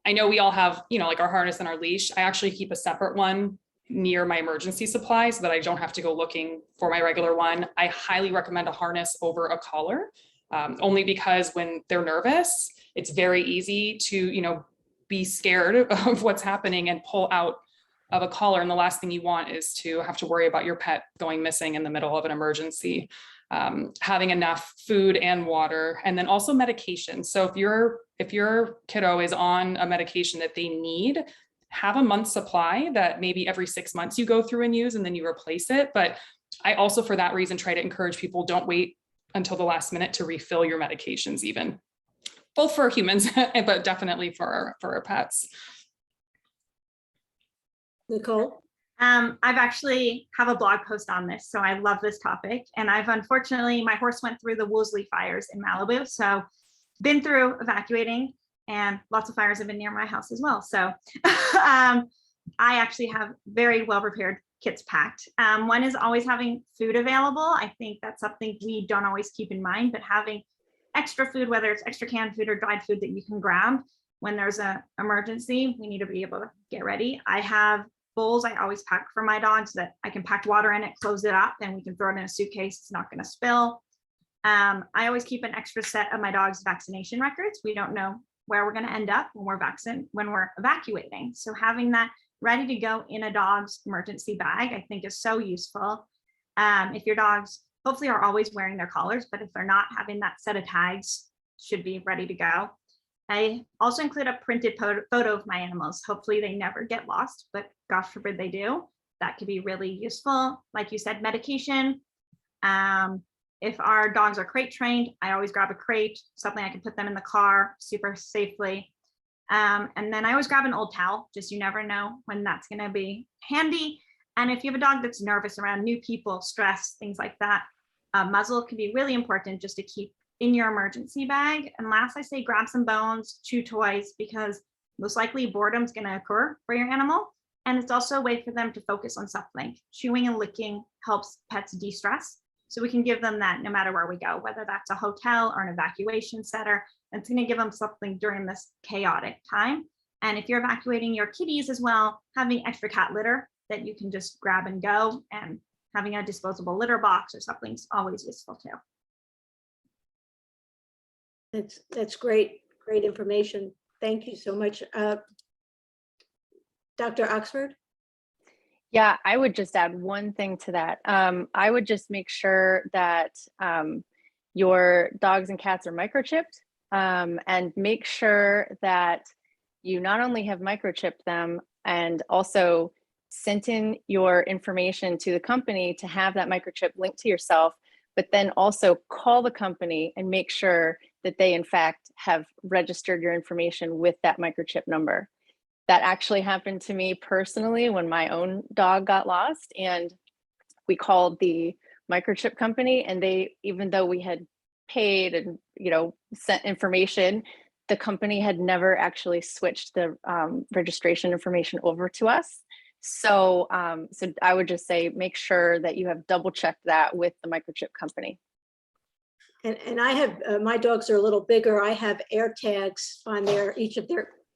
I know we all have, like our harness and our leash. I actually keep a separate one near my emergency supply so that I don't have to go looking for my regular one. I highly recommend a harness over a collar, only because when they're nervous, it's very easy to, be scared of what's happening and pull out of a collar. And the last thing you want is to have to worry about your pet going missing in the middle of an emergency. Having enough food and water, and then also medication. So if your kiddo is on a medication that they need, have a month's supply that maybe every 6 months you go through and use, and then you replace it. But I also, for that reason, try to encourage people, don't wait until the last minute to refill your medications, even both for humans, but definitely for our pets. Nicole? I've actually have a blog post on this, so I love this topic. And unfortunately, my horse went through the Woolsey fires in Malibu, so been through evacuating, and lots of fires have been near my house as well. So I actually have very well-prepared kits packed. One is always having food available. I think that's something we don't always keep in mind, but having extra food, whether it's extra canned food or dried food that you can grab when there's an emergency, we need to be able to get ready. I have bowls I always pack for my dogs that I can pack water in it, close it up, and we can throw it in a suitcase. It's not going to spill. I always keep an extra set of my dog's vaccination records. We don't know where we're going to end up when we're evacuating. So having that ready to go in a dog's emergency bag, I think is so useful. If your dogs hopefully are always wearing their collars, but if they're not, having that set of tags should be ready to go. I also include a printed photo of my animals. Hopefully they never get lost, but God forbid they do. That could be really useful. Like you said, medication. If our dogs are crate trained, I always grab a crate, something I can put them in the car super safely. And then I always grab an old towel, just you never know when that's going to be handy. And if you have a dog that's nervous around new people, stress, things like that, a muzzle can be really important just to keep in your emergency bag. And last, I say grab some bones, chew toys, because most likely boredom is going to occur for your animal. And it's also a way for them to focus on something. Chewing and licking helps pets de-stress. So we can give them that no matter where we go, whether that's a hotel or an evacuation center. It's going to give them something during this chaotic time. And if you're evacuating your kitties as well, having extra cat litter that you can just grab and go, and having a disposable litter box or something's always useful too. That's great information. Thank you so much. Dr. Oxford? Yeah, I would just add one thing to that. I would just make sure that your dogs and cats are microchipped, and make sure that you not only have microchipped them and also sent in your information to the company to have that microchip linked to yourself, but then also call the company and make sure that they in fact have registered your information with that microchip number. That actually happened to me personally when my own dog got lost, and we called the microchip company, and they, even though we had paid and, you know, sent information, the company had never actually switched the registration information over to us. So, so I would just say, make sure that you have double checked that with the microchip company. And I have, my dogs are a little bigger. I have air tags on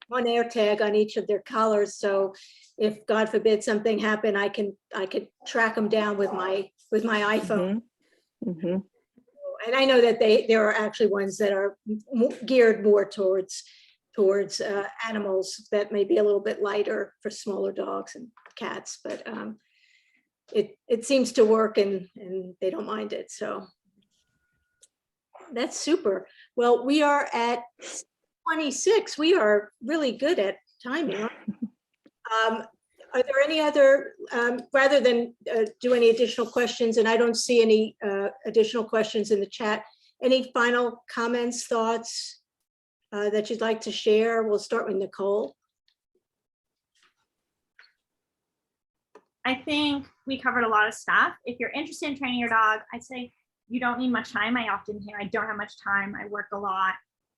one air tag on each of their collars. So if God forbid something happened, I could track them down with my iPhone. Mm-hmm. Mm-hmm. And I know that there are actually ones that are geared more towards animals that may be a little bit lighter for smaller dogs and cats, but it seems to work, and they don't mind it. So that's super. Well, we are at 26. We are really good at timing. Are there any other, rather than do any additional questions, and I don't see any additional questions in the chat, any final comments, thoughts that you'd like to share? We'll start with Nicole. I think we covered a lot of stuff. If you're interested in training your dog, I'd say you don't need much time. I often hear I don't have much time, I work a lot.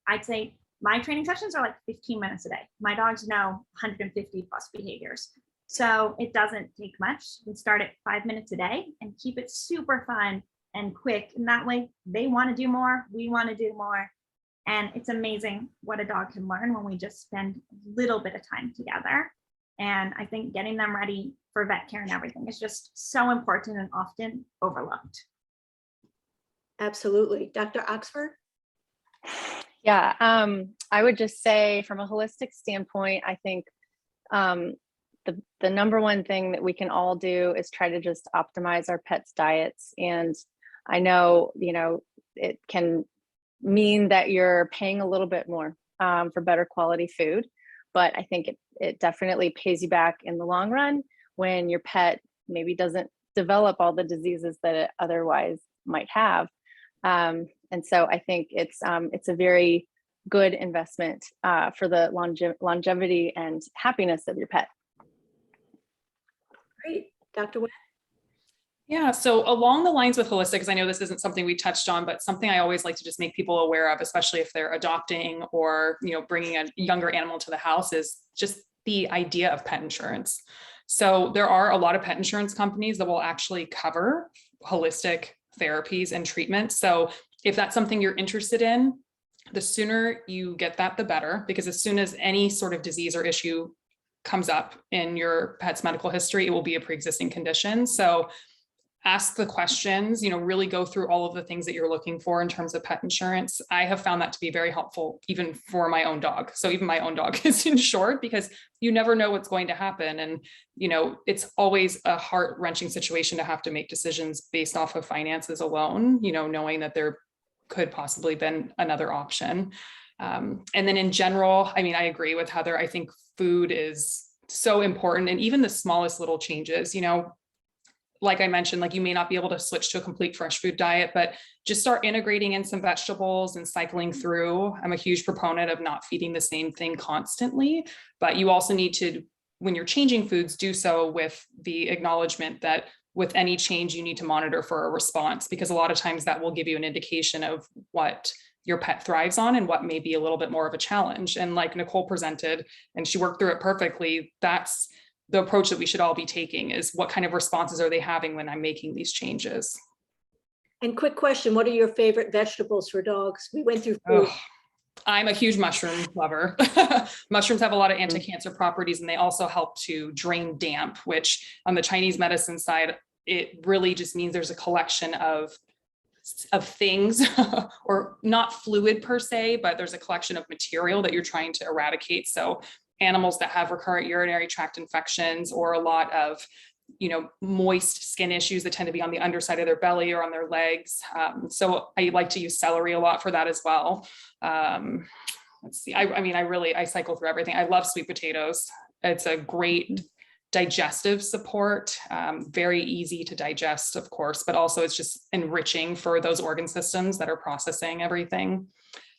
I'd say my training sessions are like 15 minutes a day. My dogs know 150 plus behaviors. So it doesn't take much. We start at 5 minutes a day and keep it super fun and quick. And that way they want to do more, we want to do more. And it's amazing what a dog can learn when we just spend a little bit of time together. And I think getting them ready for vet care and everything is just so important and often overlooked. Number Dr. Oxford? Yeah, I would just say from a holistic standpoint, I think the number one thing that we can all do is try to just optimize our pets' diets. And I know, you know, it can mean that you're paying a little bit more for better quality food, but I think it definitely pays you back in the long run when your pet maybe doesn't develop all the diseases that it otherwise might have. And so I think it's a very good investment for the longevity and happiness of your pet. Great. Dr. Wendt? Yeah, so along the lines with holistic, because I know this isn't something we touched on, but something I always like to just make people aware of, especially if they're adopting or, you know, bringing a younger animal to the house, is just the idea of pet insurance. So there are a lot of pet insurance companies that will actually cover holistic therapies and treatments. So if that's something you're interested in, the sooner you get that, the better, because as soon as any sort of disease or issue comes up in your pet's medical history, it will be a pre-existing condition. So ask the questions, you know, really go through all of the things that you're looking for in terms of pet insurance. I have found that to be very helpful, even for my own dog. So even my own dog is insured, because you never know what's going to happen. And, you know, it's always a heart-wrenching situation to have to make decisions based off of finances alone, you know, knowing that there could possibly been another option. And then in general, I mean, I agree with Heather. I think food is so important, and even the smallest little changes, you know, like I mentioned, like you may not be able to switch to a complete fresh food diet, but just start integrating in some vegetables and cycling through. I'm a huge proponent of not feeding the same thing constantly, but you also need to, when you're changing foods, do so with the acknowledgement that with any change, you need to monitor for a response, because a lot of times that will give you an indication of what your pet thrives on and what may be a little bit more of a challenge. And like Nicole presented, and she worked through it perfectly, that's the approach that we should all be taking, is what kind of responses are they having when I'm making these changes? And quick question, what are your favorite vegetables for dogs? We went through food. Oh, I'm a huge mushroom lover. Mushrooms have a lot of anti-cancer properties, and they also help to drain damp, which on the Chinese medicine side, it really just means there's a collection of things, or not fluid per se, but there's a collection of material that you're trying to eradicate. So animals that have recurrent urinary tract infections, or a lot of, you know, moist skin issues that tend to be on the underside of their belly or on their legs. So I like to use celery a lot for that as well. Let's see, I mean, I cycle through everything. I love sweet potatoes. It's a great digestive support, very easy to digest, of course, but also it's just enriching for those organ systems that are processing everything.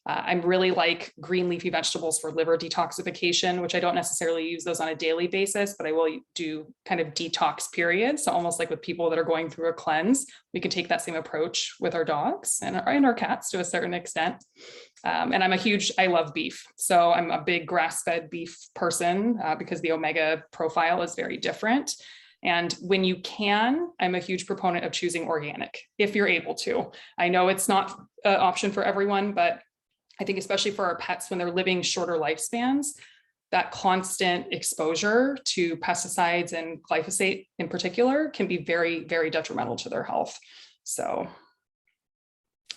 I really like green leafy vegetables for liver detoxification, which I don't necessarily use those on a daily basis, but I will do kind of detox periods. So almost like with people that are going through a cleanse, we can take that same approach with our dogs and our cats to a certain extent. And I love beef. So I'm a big grass-fed beef person because the omega profile is very different. And when you can, I'm a huge proponent of choosing organic if you're able to. I know it's not an option for everyone, but I think especially for our pets when they're living shorter lifespans, that constant exposure to pesticides and glyphosate in particular can be very, very detrimental to their health. So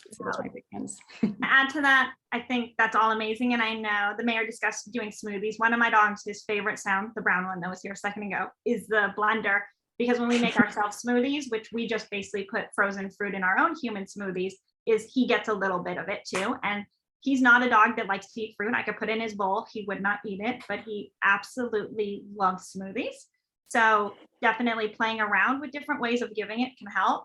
those are my big ones. To add to that, I think that's all amazing. And I know the mayor discussed doing smoothies. One of my dogs, his favorite sound, the brown one that was here a second ago, is the blender. Because when we make ourselves smoothies, which we just basically put frozen fruit in our own human smoothies, is he gets a little bit of it too. And he's not a dog that likes to eat fruit. I could put in his bowl, he would not eat it, but he absolutely loves smoothies. So definitely playing around with different ways of giving it can help.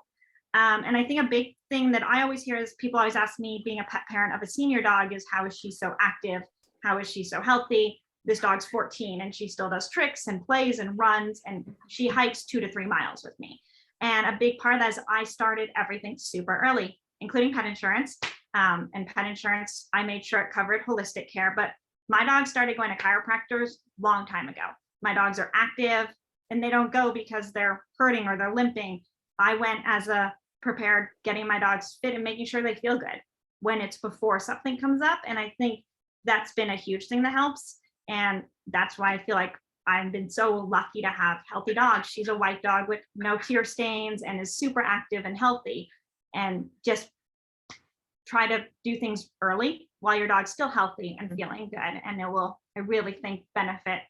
And I think a big thing that I always hear is people always ask me, being a pet parent of a senior dog, is how is she so active? How is she so healthy? This dog's 14 and she still does tricks and plays and runs, and she hikes 2 to 3 miles with me. And a big part of that is I started everything super early, including pet insurance. And pet insurance, I made sure it covered holistic care, but my dogs started going to chiropractors long time ago. My dogs are active and they don't go because they're hurting or they're limping. I went as a prepared, getting my dogs fit and making sure they feel good when it's before something comes up. And I think that's been a huge thing that helps. And that's why I feel like I've been so lucky to have healthy dogs. She's a white dog with no tear stains and is super active and healthy. And just try to do things early while your dog's still healthy and feeling good. And it will, I really think, benefit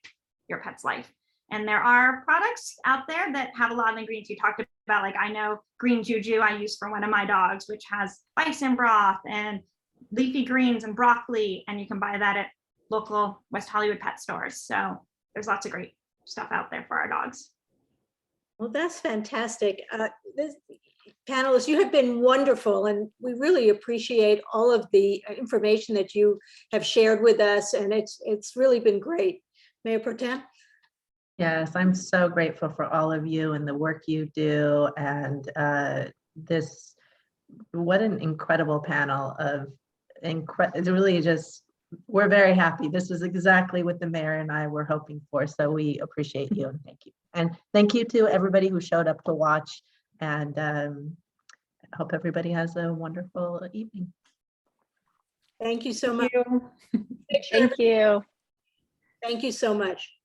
your pet's life. And there are products out there that have a lot of ingredients you talked about. Like I know green juju I use for one of my dogs, which has bison broth and leafy greens and broccoli. And you can buy that at local West Hollywood pet stores. So there's lots of great stuff out there for our dogs. Well, that's fantastic. Panelists, you have been wonderful, and we really appreciate all of the information that you have shared with us, and it's really been great. Mayor Pro Tem? Yes, I'm so grateful for all of you and the work you do, and what an incredible panel of it's really just, we're very happy. This is exactly what the mayor and I were hoping for, so we appreciate you and thank you. And thank you to everybody who showed up to watch, and I hope everybody has a wonderful evening. Thank you so much. Thank you. Thank you so much.